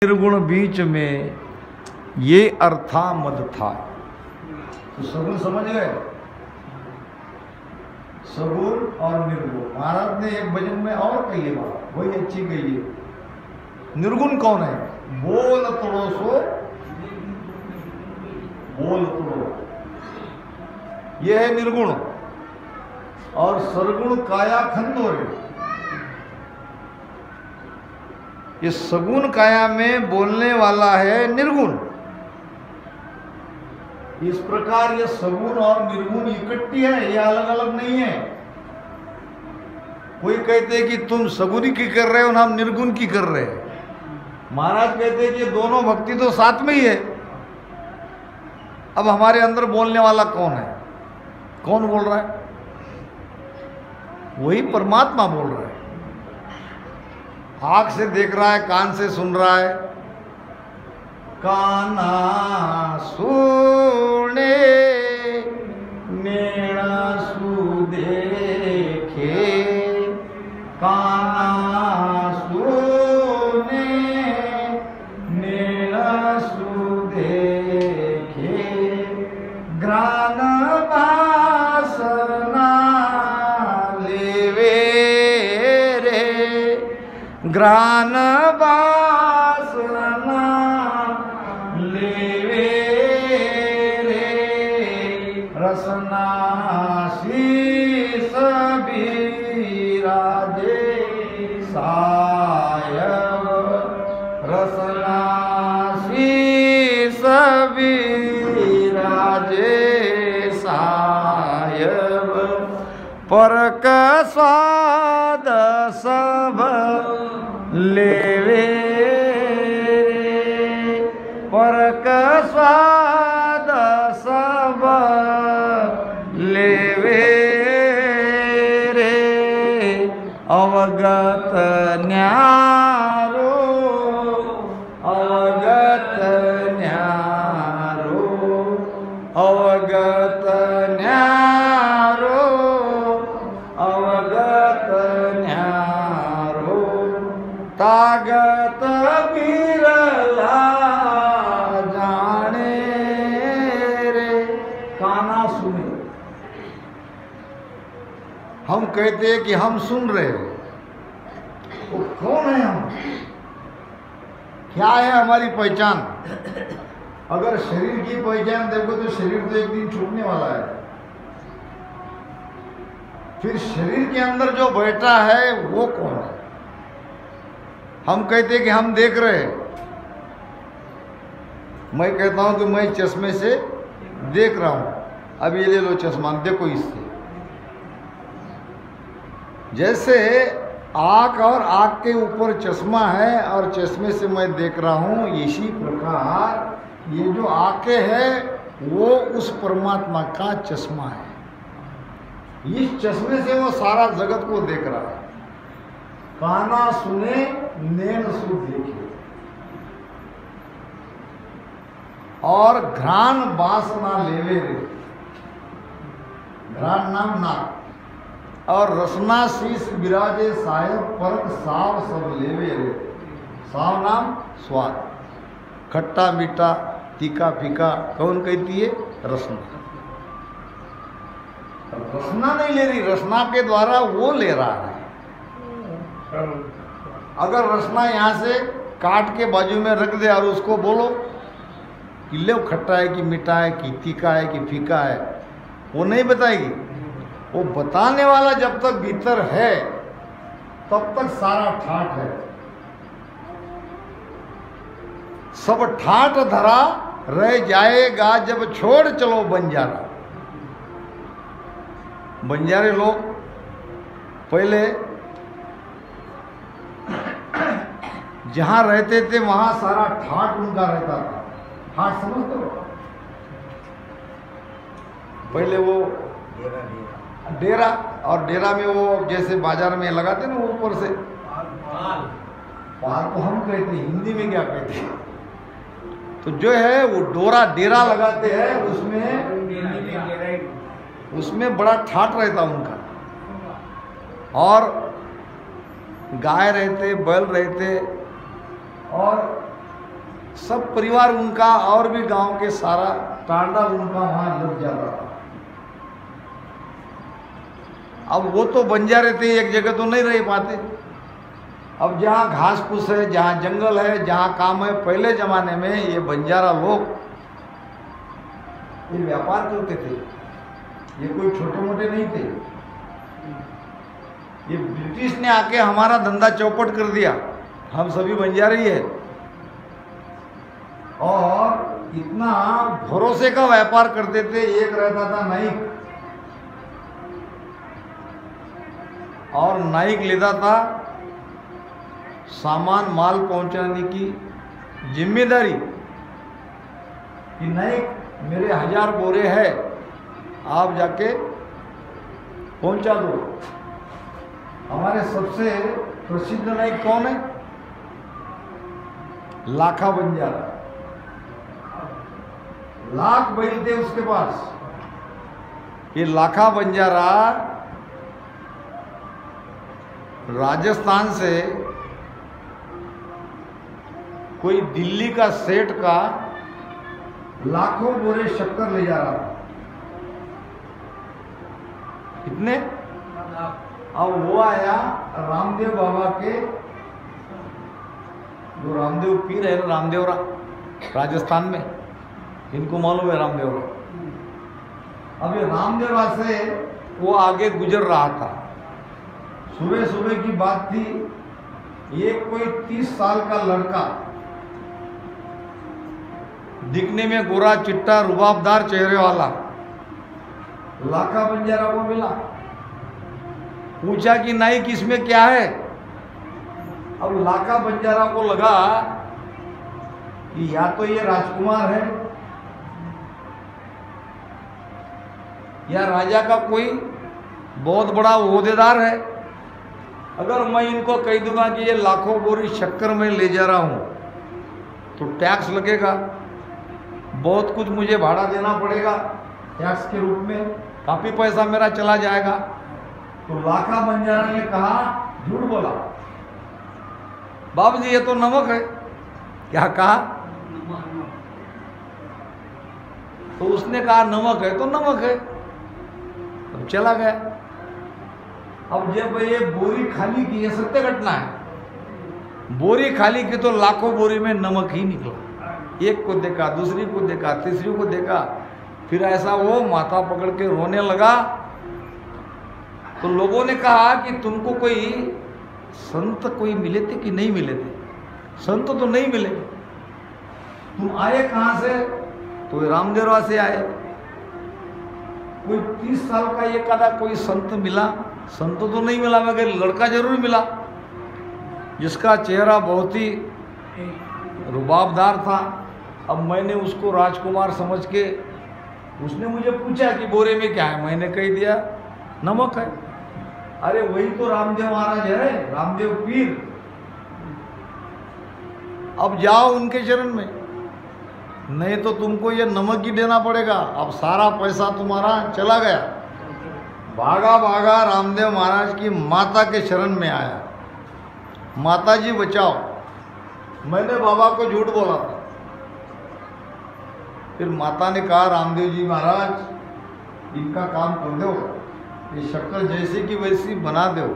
निर्गुण बीच में ये अर्था मद था। तो सगुण समझ गए, सगुण और निर्गुण। महाराज ने एक भजन में और कही है बात, वही अच्छी कही है। निर्गुण कौन है? बोल तोड़ो सो बोल तोड़ो, यह है निर्गुण। और सरगुण काया खंडोरे, ये सगुण काया में बोलने वाला है निर्गुण। इस प्रकार ये सगुण और निर्गुण इकट्ठी है, ये अलग अलग नहीं है। कोई कहते हैं कि तुम सगुणी की कर रहे हो ना हम निर्गुण की कर रहे हैं। महाराज कहते हैं कि दोनों भक्ति तो साथ में ही है। अब हमारे अंदर बोलने वाला कौन है? कौन बोल रहा है? वही परमात्मा बोल रहा है। आँख से देख रहा है, कान से सुन रहा है। काना सुने नेणा सु देखे, काना सुने नेणा सु देखे, ग्रान वासना लेवे रे, ग्रान वासना लेवे रे, रसना शीस बिराजे सायब, रसना शीस बिराजे सायब, परक स्वाद सब लेवे रे, परक स्वाद सब लेवे रे, अवगत न्यारो, अवगत न्यारो, अवगत न्यारो, अवगत न्यारो, तागत बिरला जाने रे। काना सुने, हम कहते हैं कि हम सुन रहे हैं, तो कौन है हम? क्या है हमारी पहचान? अगर शरीर की पहचान देखो तो शरीर तो एक दिन छूटने वाला है। फिर शरीर के अंदर जो बैठा है वो कौन है? हम कहते हैं कि हम देख रहे हैं। मैं कहता हूं कि मैं चश्मे से देख रहा हूं, अब ये ले लो चश्मा, देखो इससे। जैसे आँख और आँख के ऊपर चश्मा है और चश्मे से मैं देख रहा हूं, इसी प्रकार ये जो आँखें है वो उस परमात्मा का चश्मा है। इस चश्मे से वो सारा जगत को देख रहा है। काना सुने नैन सु देखे, और घ्राण वासना लेवे रे, घ्राण नाम नाक, और रसना शीश विराजे साहेब, परक साव सब लेवे रे, साव नाम स्वाद, खट्टा मीठा तीखा फीका कौन कहती है? रसना। रसना नहीं ले रही, रसना के द्वारा वो ले रहा है। अगर रसना यहाँ से काट के बाजू में रख दे और उसको बोलो कि ले खट्टा है कि मीठा है कि तीखा है कि फीका है, वो नहीं बताएगी। वो बताने वाला जब तक भीतर है तब तक सारा ठाठ है। सब ठाठ धरा रह जाएगा जब छोड़ चलो बंजारा। बंजारे लोग पहले जहां रहते थे वहां सारा ठाठ उनका रहता था। ठाठ समझते हो? पहले वो डेरा, और डेरा में वो जैसे बाजार में लगाते ना ऊपर से पाल, को हम कहते हैं, हिंदी में क्या कहते हैं? तो जो है वो डोरा डेरा लगाते हैं, उसमें बड़ा ठाठ रहता उनका। और गाय रहते, बैल रहते और सब परिवार उनका और भी गांव के सारा टांडा उनका वहां लग जाता था। अब वो तो बंजारे थे, एक जगह तो नहीं रह पाते। अब जहाँ घास फूस है, जहाँ जंगल है, जहाँ काम है, पहले जमाने में ये बंजारा लोग ये व्यापार करते थे। ये कोई छोटे मोटे नहीं थे। ये ब्रिटिश ने आके हमारा धंधा चौपट कर दिया, हम सभी बंजारे ही है। और इतना भरोसे का व्यापार करते थे। एक रहता था नाइक, और नाइक लेता था सामान माल पहुंचाने की जिम्मेदारी कि नाइक मेरे 1000 बोरे है, आप जाके पहुंचा दो। हमारे सबसे प्रसिद्ध नाइक कौन है? लाखा बंजारा। लाख बैल थे उसके पास। ये लाखा बंजारा राजस्थान से कोई दिल्ली का सेठ का लाखों बोरे शक्कर ले जा रहा था। कितने? अब वो आया रामदेव बाबा के, जो रामदेव पीर है ना, रामदेवरा, राजस्थान में, इनको मालूम है रामदेवरा। अब ये रामदेवरा से वो आगे गुजर रहा था। सुबह सुबह की बात थी। एक कोई 30 साल का लड़का, दिखने में गोरा चिट्टा रुबाबदार चेहरे वाला, लाखा बंजारा को मिला। पूछा कि नाइक इसमें क्या है? अब लाखा बंजारा को लगा कि या तो ये राजकुमार है या राजा का कोई बहुत बड़ा ओहदेदार है। अगर मैं इनको कह दूंगा कि ये लाखों बोरी शक्कर में ले जा रहा हूं तो टैक्स लगेगा, बहुत कुछ मुझे भाड़ा देना पड़ेगा टैक्स के रूप में, काफी पैसा मेरा चला जाएगा। तो लाखा बंजारा ने कहा, झूठ बोला बाबू जी, ये तो नमक है। क्या कहा? तो उसने कहा नमक है तो नमक है। अब चला गया। अब जब ये बोरी खाली की, ये सत्य घटना है, बोरी खाली की तो लाखों बोरी में नमक ही निकला। एक को देखा, दूसरी को देखा, तीसरी को देखा, फिर ऐसा वो माथा पकड़ के रोने लगा। तो लोगों ने कहा कि तुमको कोई संत कोई मिले थे कि नहीं मिले थे? संत तो नहीं मिले। तुम आए कहां से? तो रामदेवरा से आए। कोई 30 साल का ये कदा कोई संत मिला? संत तो नहीं मिला, मगर लड़का जरूर मिला जिसका चेहरा बहुत ही रुबाबदार था। अब मैंने उसको राजकुमार समझ के, उसने मुझे पूछा कि बोरे में क्या है? मैंने कह दिया नमक है। अरे वही तो रामदेव महाराज है, रामदेव पीर। अब जाओ उनके चरण में, नहीं तो तुमको ये नमक ही देना पड़ेगा। अब सारा पैसा तुम्हारा चला गया। भागा भागा रामदेव महाराज की माता के शरण में आया, माता जी बचाओ। मैंने बाबा को झूठ बोला था। फिर माता ने कहा, रामदेव जी महाराज इनका काम कर दो, ये शक्कर जैसी की वैसी बना दो।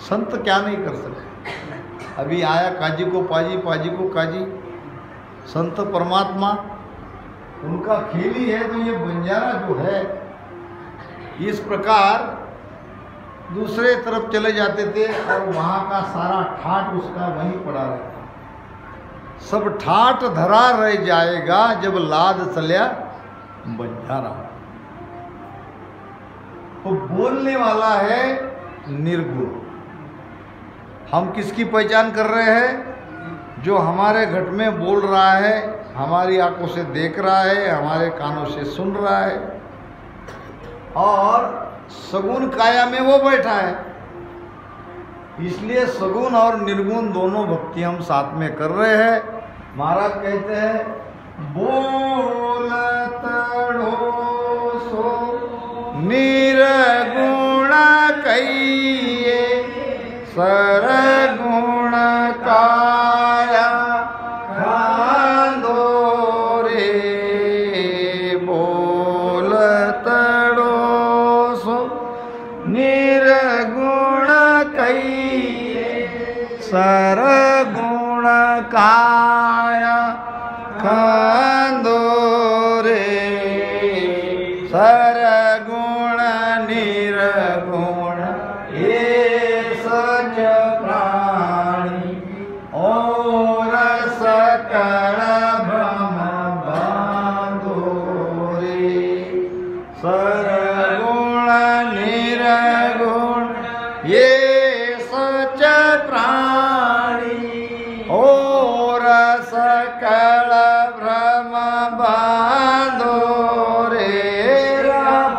संत क्या नहीं कर सकते। अभी आया काजी को पाजी, पाजी को काजी। संत परमात्मा उनका खेल ही है। तो ये बंजारा जो है इस प्रकार दूसरे तरफ चले जाते थे और वहाँ का सारा ठाट उसका वहीं पड़ा रहता। सब ठाट धरा रह जाएगा जब लाद चलिया बंजारा। तो बोलने वाला है निर्गुण। हम किसकी पहचान कर रहे हैं? जो हमारे घट में बोल रहा है, हमारी आंखों से देख रहा है, हमारे कानों से सुन रहा है, और सगुण काया में वो बैठा है। इसलिए सगुण और निर्गुण दोनों भक्ति हम साथ में कर रहे हैं। महाराज कहते हैं, बोलत सो निर्गुण कहिए सरगुण काया काया खंदो रे सरगुण निर्गुण ये सच प्राणी और सकल भ्रम बांधो रे सरगुण निर्गुण ये सच प्राणी और सकल भ्रम बांधो रे राम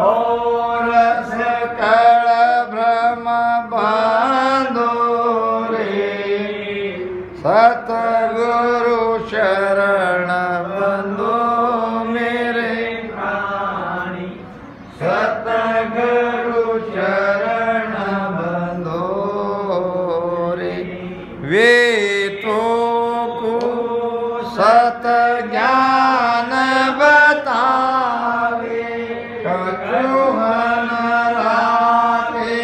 और सकल भ्रम बांधो रे सतगुरु शरण बंधो मेरे प्राणी सतगुरु शरण बंधो रे वे तो को सत ज्ञान बतावे कछुहन राखे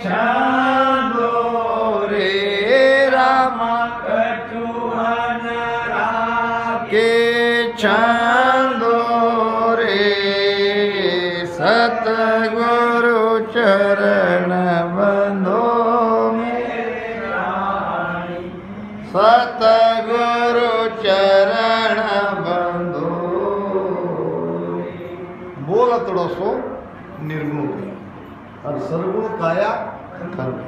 छंदो रे राम कछुहन राखे छंदो रे सतगुरु चरण बंधो सतगुरु चरण बंधो बोल तड़ो सो निर्गुण और सरगुण काया खंड।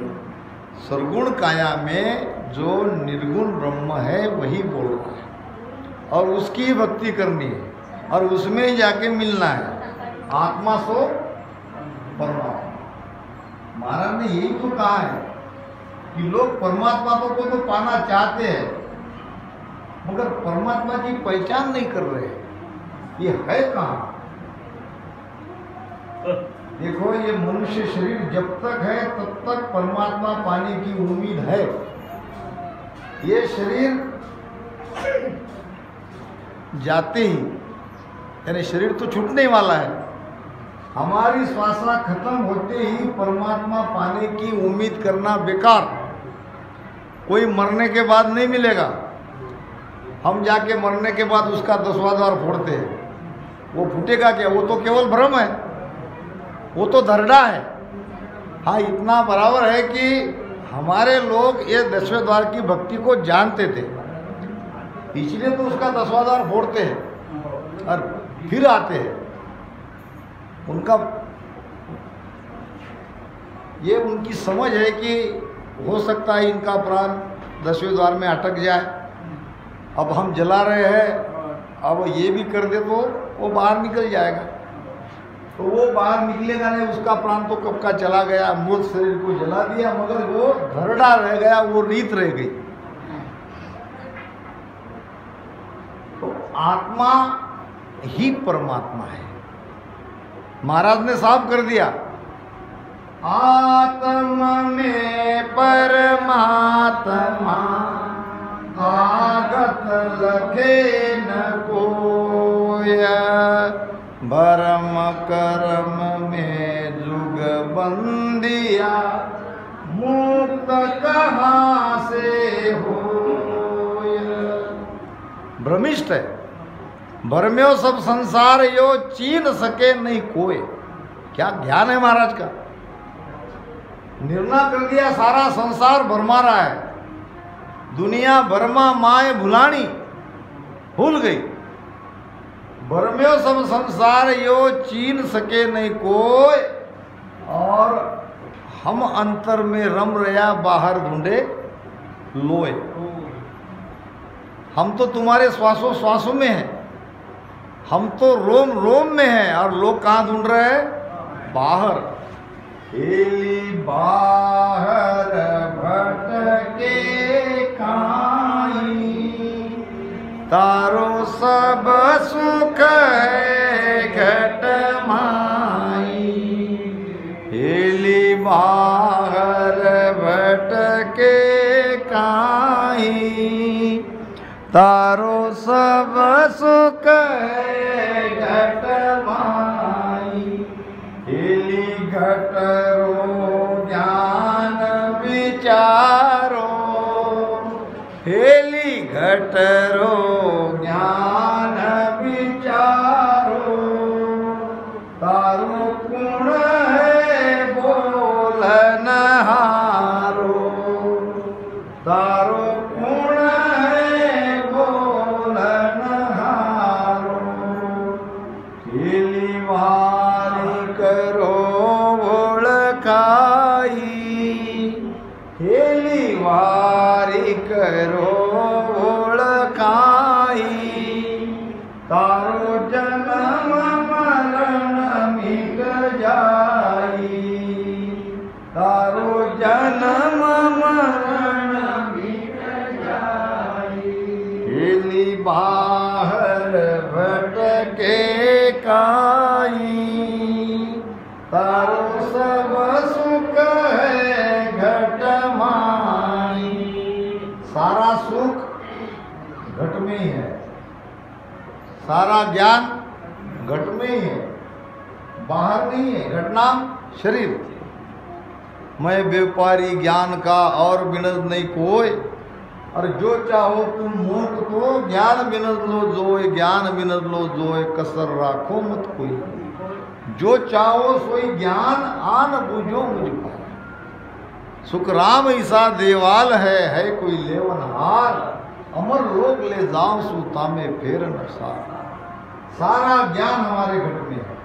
सरगुण काया में जो निर्गुण ब्रह्म है वही बोल रहा है और उसकी ही भक्ति करनी है और उसमें ही जाके मिलना है। आत्मा सो परमात्मा। महाराज ने यही तो कहा है कि लोग परमात्मा को तो पाना चाहते हैं मगर परमात्मा की पहचान नहीं कर रहे। ये है कहाँ? देखो ये मनुष्य शरीर जब तक है तब तक परमात्मा पाने की उम्मीद है। ये शरीर जाते ही यानी शरीर तो छूटने वाला है। हमारी श्वासा खत्म होते ही परमात्मा पाने की उम्मीद करना बेकार। कोई मरने के बाद नहीं मिलेगा। हम जाके मरने के बाद उसका 10वां द्वार फोड़ते हैं, वो फूटेगा क्या? वो तो केवल भ्रम है, वो तो धरडा है। हाँ इतना बराबर है कि हमारे लोग ये 10वें द्वार की भक्ति को जानते थे, इसलिए तो उसका 10वां द्वार फोड़ते हैं और फिर आते हैं। उनका ये उनकी समझ है कि हो सकता है इनका प्राण 10वें द्वार में अटक जाए। अब हम जला रहे हैं, अब ये भी कर दे तो वो बाहर निकल जाएगा। तो वो बाहर निकलेगा नहीं, उसका प्राण तो कब का चला गया। मूल शरीर को जला दिया मगर वो धरड़ा रह गया, वो रीत रह गई। तो आत्मा ही परमात्मा है। महाराज ने साफ कर दिया, आत्मा में परमात्मा आगत लखे न कोय, भरम कर्म में जुग बंदिया मुक्त कहाँ से होय। भ्रमिष्ठ है, भरम्यो सब संसार यो चीन सके नहीं कोई। क्या ज्ञान है महाराज का। निर्णय कर दिया सारा संसार भरमा रहा है, दुनिया भरमा माए भुलानी भूल गई। भरम्यो सब संसार यो चीन सके नहीं कोई, और हम अंतर में रम रया बाहर ढूंढे लोए। हम तो तुम्हारे श्वासों श्वासों में हैं, हम तो रोम रोम में हैं, और लोग कहाँ ढूंढ रहे हैं? बाहर। हेली बाहर भटके काई, तारो सब सुख है घट माई। हेली बाहर भटके काई, तारो सब सुख है घट माई। हेली घट रो ज्ञान विचारो, हेली घटरो ज्ञान विचारो, तारो गुण है बोलन हारो, तारो गुण है बोलन हारो, खेली वारी करो ओळखाई, खेली वारी करो ओळखाई, तारो जन्म मरण मिट जाई, तारो जन्म मरण मिट जाई, खेली बाहर भटके काई, तारो सब सुख है घट माई, सारा सुख घट में ही है, सारा ज्ञान घट में ही है, बाहर नहीं है। घट नाम शरीर। मैं व्यापारी ज्ञान का और बिनद नहीं कोई, और जो चाहो तुम मोट तो ज्ञान बिनद लो जोय, ज्ञान बिनद लो जोय, कसर राखो मत कोई, जो चाहो सोई ज्ञान आन बूझो मुझ पाए, सुख राम ईसा देवाल है कोई लेवन हार, अमर लोग ले जाऊं सूता में फेर न सार। सारा ज्ञान हमारे घट में है।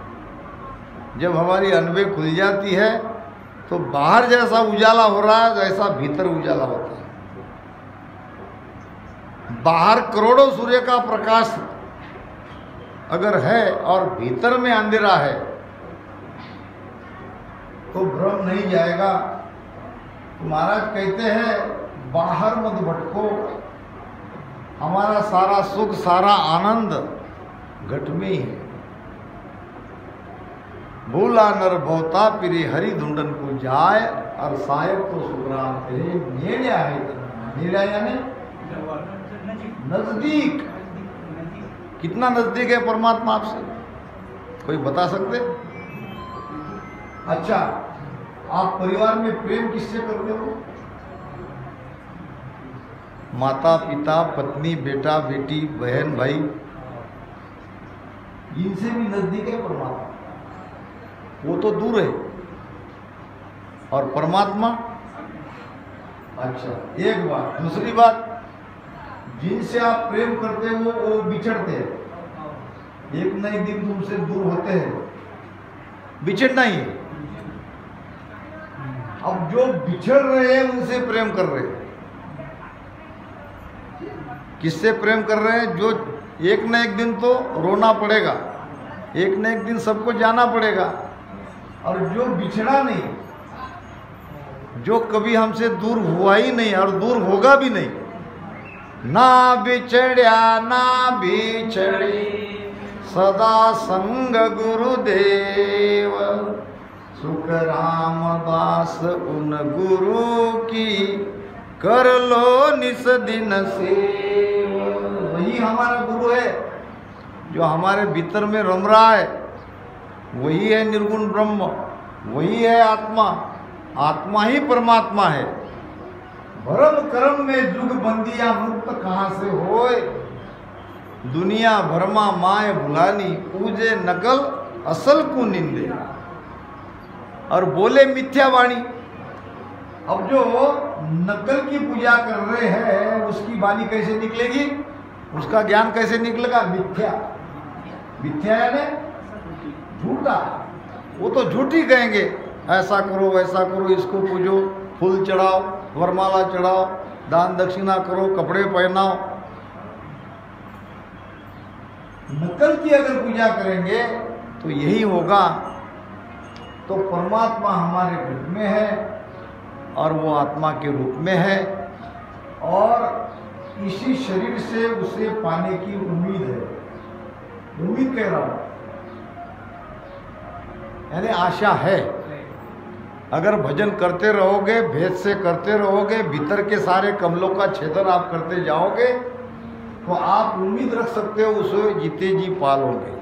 जब हमारी अनबे खुल जाती है तो बाहर जैसा उजाला हो रहा है वैसा भीतर उजाला होता है। बाहर करोड़ों सूर्य का प्रकाश अगर है और भीतर में अंधेरा है तो भ्रम नहीं जाएगा। तो महाराज कहते हैं बाहर मत भटको, हमारा सारा सुख सारा आनंद घट में ही है। भूला नर बहुता पिरे हरि धुंडन को जाए, और साहेब तो सुखराम तेरे नेड़िया है। नेड़िया यानी नजदीक। कितना नजदीक है परमात्मा आपसे, कोई बता सकते? अच्छा, आप परिवार में प्रेम किससे करते हो? माता पिता, पत्नी, बेटा बेटी, बहन भाई, इनसे भी नजदीक है परमात्मा। वो तो दूर है। और परमात्मा, अच्छा एक बात। दूसरी बात, जिनसे आप प्रेम करते हो वो बिछड़ते हैं, एक न एक दिन तुमसे दूर होते हैं। बिछड़ना ही है। अब जो बिछड़ रहे हैं उनसे प्रेम कर रहे हैं। किससे प्रेम कर रहे हैं? जो एक न एक दिन तो रोना पड़ेगा, एक न एक दिन सबको जाना पड़ेगा। और जो बिछड़ा नहीं, जो कभी हमसे दूर हुआ ही नहीं और दूर होगा भी नहीं, ना बिछड़या ना बिछड़ी सदा संग गुरुदेव, सुख रामदास उन गुरु की कर लो निस दिन सेव। वही हमारा गुरु है जो हमारे भीतर में रम रहा है। वही है निर्गुण ब्रह्म, वही है आत्मा। आत्मा ही परमात्मा है। भरम कर्म में जुग बंदिया मुक्त कहाँ से होए, दुनिया भरमा माय भुलानी, पूजे नकल असल को निंदे, और बोले मिथ्या वाणी। अब जो नकल की पूजा कर रहे हैं उसकी वाणी कैसे निकलेगी, उसका ज्ञान कैसे निकलेगा? मिथ्या। मिथ्या यानी झूठा। वो तो झूठी कहेंगे, ऐसा करो वैसा करो, इसको पूजो, फूल चढ़ाओ, वरमाला चढ़ाओ, दान दक्षिणा करो, कपड़े पहनाओ। नकल की अगर पूजा करेंगे तो यही होगा। तो परमात्मा हमारे घर में है और वो आत्मा के रूप में है, और इसी शरीर से उसे पाने की उम्मीद है। उम्मीद कह रहा हूं, यानी आशा है। अगर भजन करते रहोगे, भेद से करते रहोगे, भीतर के सारे कमलों का छेदन आप करते जाओगे, तो आप उम्मीद रख सकते हो उसे जीते जी पालोगे।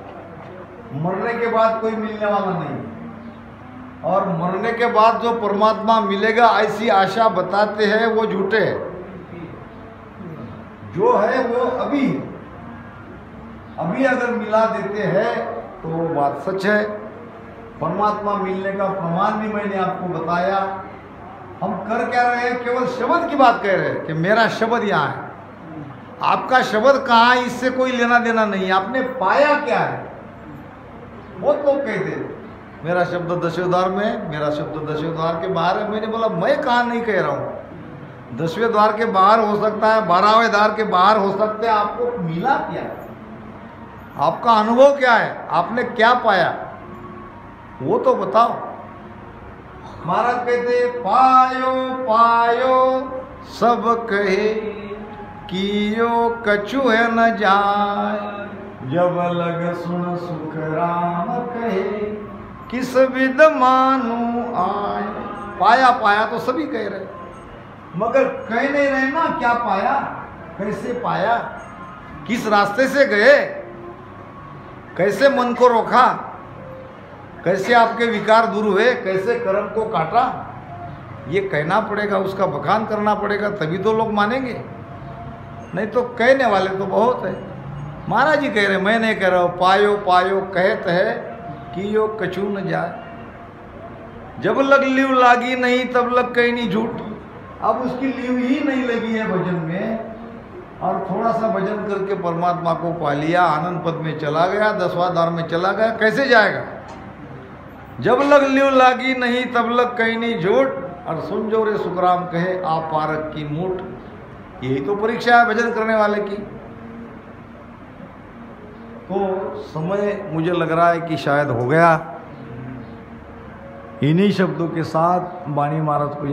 मरने के बाद कोई मिलने वाला नहीं, और मरने के बाद जो परमात्मा मिलेगा ऐसी आशा बताते हैं वो झूठे हैं। जो है वो अभी है। अभी अगर मिला देते हैं तो वो बात सच है। परमात्मा मिलने का प्रमाण भी मैंने आपको बताया। हम कर क्या रहे हैं, केवल शब्द की बात कह रहे हैं कि मेरा शब्द यहाँ है, आपका शब्द कहाँ है इससे कोई लेना देना नहीं है। आपने पाया क्या है? बहुत लोग कहते हैं मेरा शब्द 10वें द्वार में है, मेरा शब्द 10वें द्वार के बाहर है। मैंने बोला मैं कहाँ नहीं कह रहा हूँ, 10वें द्वार के बाहर हो सकता है, 12वें द्वार के बाहर हो सकते हैं। आपको मिला क्या है, आपका अनुभव क्या है, आपने क्या पाया वो तो बताओ। महाराज कहते पायो पायो सब कहे, कियो कछु है न जाय, जब लग सुन सुख राम कहे, किस विद मानू आय। पाया पाया तो सभी कह रहे, मगर कह नहीं रहे ना क्या पाया, कैसे पाया, किस रास्ते से गए, कैसे मन को रोका, कैसे आपके विकार दूर हुए, कैसे कर्म को काटा, ये कहना पड़ेगा, उसका बखान करना पड़ेगा, तभी तो लोग मानेंगे। नहीं तो कहने वाले तो बहुत है। महाराज जी कह रहे, मैं नहीं कह रहा हूँ। पायो पायो कहत है कि यो कछु न जाए, जब लग लीव लागी नहीं तब लग कहीं नहीं झूठ। अब उसकी लीव ही नहीं लगी है भजन में, और थोड़ा सा भजन करके परमात्मा को पा लिया, आनंद पद में चला गया, 10वां द्वार में चला गया, कैसे जाएगा? जब लग ल्यू लागी नहीं तब लग कहीं नहीं झूठ, और सुन जो रे सुखराम कहे आप पारक की मूठ। यही तो परीक्षा है भजन करने वाले की। तो समय मुझे लग रहा है कि शायद हो गया। इन्हीं शब्दों के साथ वाणी महाराज को